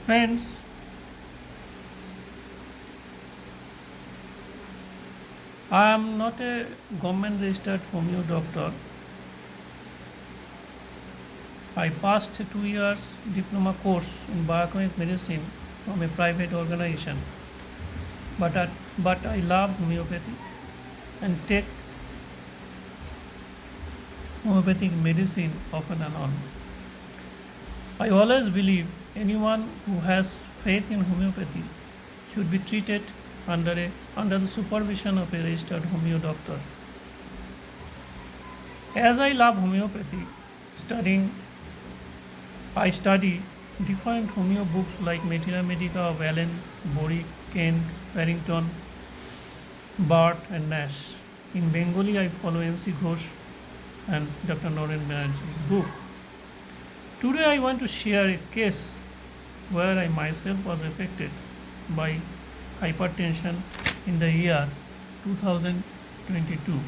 Friends, I am not a government registered homeo doctor. I passed 2 years diploma course in biochemical medicine from a private organization, but I love homeopathy and take homeopathic medicine often and on. I always believe anyone who has faith in homeopathy should be treated under the supervision of a registered homeo doctor. As I love homeopathy, studying I study different homeo books like Materia Medica of Allen, Boric, Kent, Barrington, Bart, and Nash. In Bengali, I follow N.C. Ghosh and Dr. Noren Banerjee's book. Today, I want to share a case where I myself was affected by hypertension in the year 2022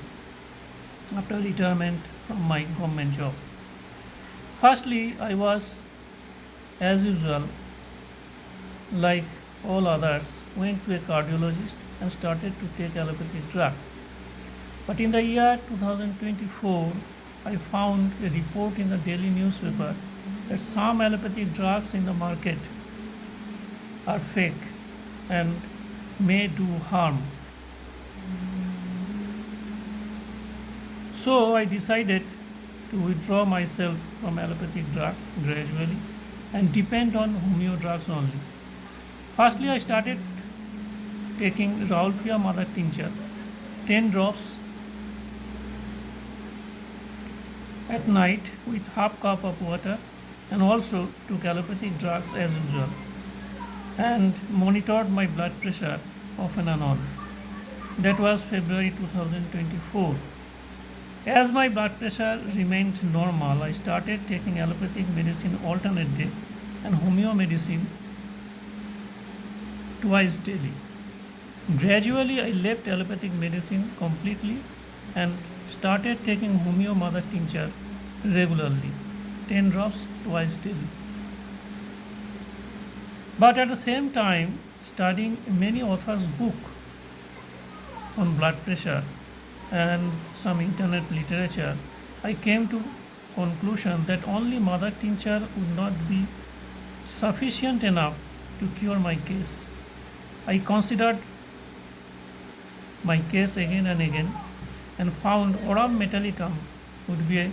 after retirement from my government job. Firstly, I was, as usual, like all others, went to a cardiologist and started to take allopathic drug. But in the year 2024, I found a report in the daily newspaper that some allopathic drugs in the market are fake and may do harm. So I decided to withdraw myself from allopathic drug gradually and depend on homeo drugs only. Firstly, I started taking Rauwolfia mother tincture, 10 drops at night with half cup of water, and also took allopathic drugs as usual and monitored my blood pressure often and on. That was February 2024. As my blood pressure remained normal, I started taking allopathic medicine alternate day and homeo medicine twice daily. Gradually, I left allopathic medicine completely and started taking homeo mother tincture regularly, 10 drops twice daily. But at the same time, studying many authors' book on blood pressure and some internet literature, I came to conclusion that only mother tincture would not be sufficient enough to cure my case. I considered my case again and again and found Aurum metallicum would be a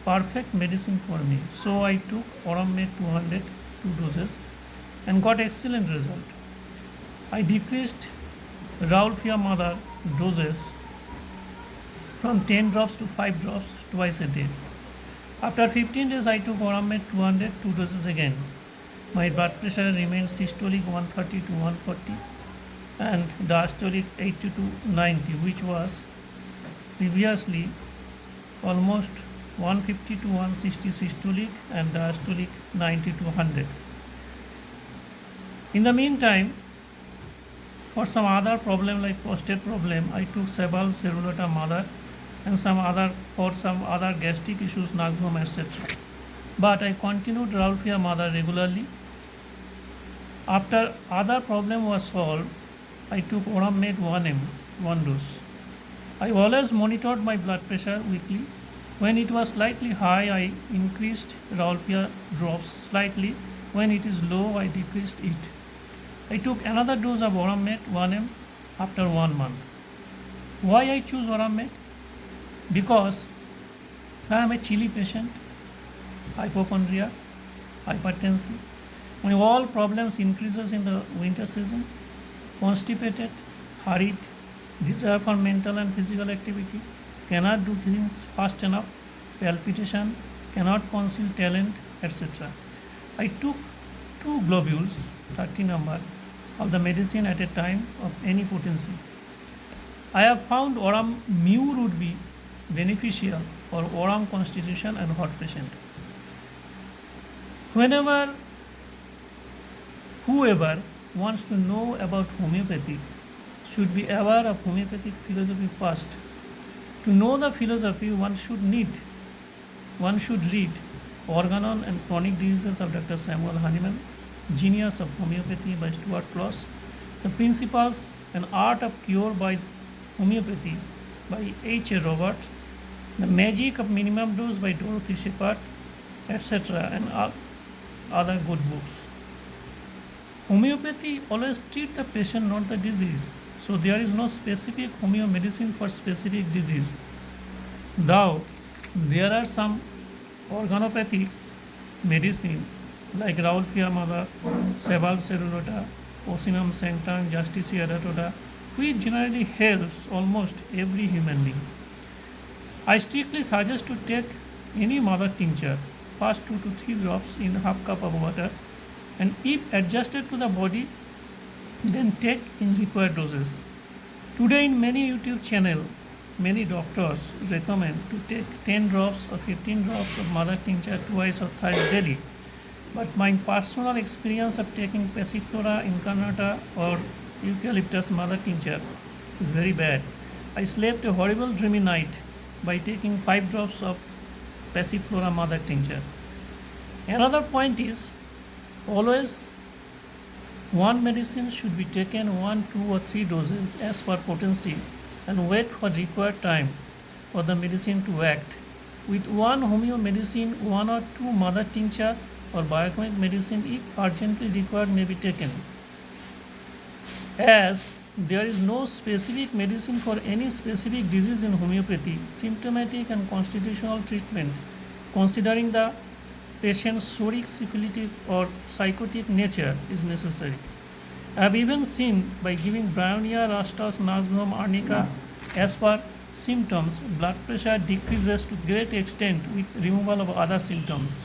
perfect medicine for me. So I took Aurum Med 200 doses and got excellent result. I decreased Rauwolfia mother doses from 10 drops to 5 drops twice a day. After 15 days, I took Aurum Med 200 doses again. My blood pressure remained systolic 130 to 140 and diastolic 80 to 90, which was previously almost 150 to 160 systolic and diastolic 90 to 100. In the meantime, for some other problem like prostate problem, I took Sebal, Cerulata mother and some other gastric issues, Naxum, etc. But I continued Rauwolfia mother regularly. After other problem was solved, I took Aurum Med 1M, 1 dose. I always monitored my blood pressure weekly. When it was slightly high, I increased Rauwolfia drops slightly. When it is low, I decreased it. I took another dose of Aurum Med 1M after 1 month. Why I choose Aurum Med? Because I am a chilly patient, hypochondria, hypertension. My all problems increases in the winter season, constipated, hurried, desire for mental and physical activity, cannot do things fast enough, palpitation, cannot conceal talent, etc. I took 2 globules, 30 number, of the medicine at a time of any potency. I have found Aurum Mur would be beneficial for Aurum constitution and heart patient. Whoever wants to know about homeopathy should be aware of homeopathic philosophy first. To know the philosophy, one should read Organon and Chronic Diseases of Dr. Samuel Hahnemann, Genius of Homeopathy by Stuart Kloss, The Principles and Art of Cure by Homeopathy by H. A. Roberts, The Magic of Minimum Dose by Dorothy Shepard, etc., and other good books. Homeopathy always treats the patient, not the disease. So there is no specific homeo medicine for specific disease. Though there are some organopathic medicine like Raulfia mother, Sebal cerulota, Osinum sanctum, Justicia adatoda, which generally helps almost every human being. I strictly suggest to take any mother tincture, first 2 to 3 drops in half cup of water, and if adjusted to the body, then take in required doses. Today in many YouTube channel, many doctors recommend to take 10 drops or 15 drops of mother tincture twice or thrice daily. But my personal experience of taking Passiflora incarnata or eucalyptus mother tincture is very bad. I slept a horrible dreamy night by taking 5 drops of Passiflora mother tincture. Another point is always one medicine should be taken 1, 2 or 3 doses as per potency and wait for required time for the medicine to act. With one homeo medicine, 1 or 2 mother tincture or biochemic medicine if urgently required may be taken. As there is no specific medicine for any specific disease in homeopathy, symptomatic and constitutional treatment, considering the patient's soric, syphilitic or psychotic nature is necessary. I have even seen by giving Bryonia, Rastos, Nasbrom, Arnica as per symptoms, blood pressure decreases to great extent with removal of other symptoms.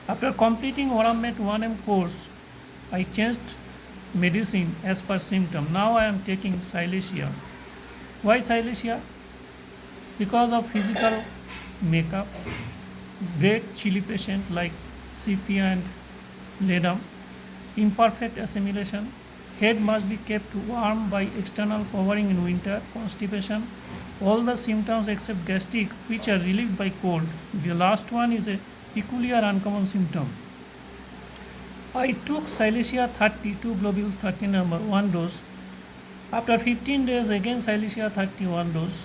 After completing Oramet 1M course, I changed medicine as per symptom. Now I am taking Silesia. Why Silesia? Because of physical makeup, great chilly patient like sepia and ledum, imperfect assimilation, head must be kept warm by external covering in winter, constipation, all the symptoms except gastric which are relieved by cold. The last one is a peculiar uncommon symptom. I took Silesia 32 globules 30 number 1 dose. After 15 days again Silesia 31 dose.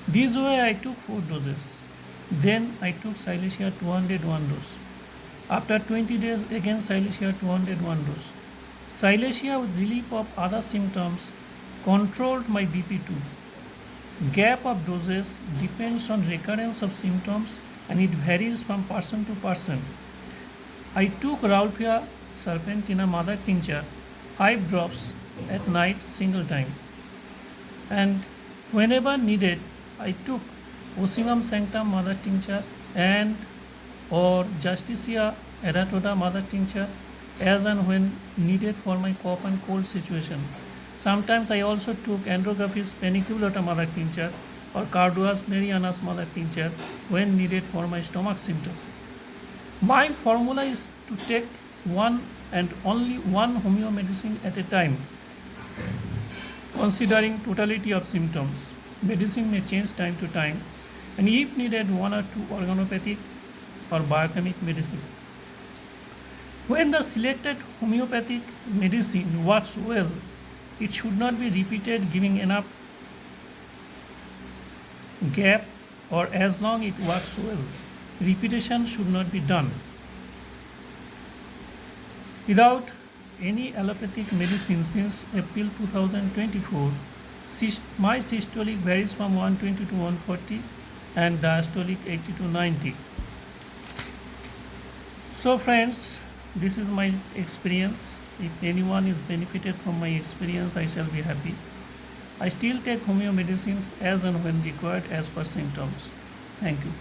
This way I took 4 doses. Then I took Silesia 201 dose. After 20 days again Silesia 201 dose. Silesia with relief of other symptoms controlled my BP2. Gap of doses depends on recurrence of symptoms and it varies from person to person. I took Raulfia serpentina mother tincture 5 drops at night single time, and whenever needed I took Osimum sanctum mother tincture and or Justicia adatoda mother tincture as and when needed for my cough and cold situation. Sometimes I also took Andrographis paniculata mother tincture or Carduas marianus mother tincture when needed for my stomach symptoms. My formula is to take one and only one homeo medicine at a time, considering totality of symptoms. Medicine may change time to time, and if needed, 1 or 2 organopathic or biochemic medicine. When the selected homeopathic medicine works well, it should not be repeated, giving enough gap or as long it works well. Repetition should not be done. Without any allopathic medicine since April 2024, my systolic varies from 120 to 140 and diastolic 80 to 90. So friends, this is my experience. If anyone is benefited from my experience, I shall be happy. I still take homeo medicines as and when required as per symptoms. Thank you.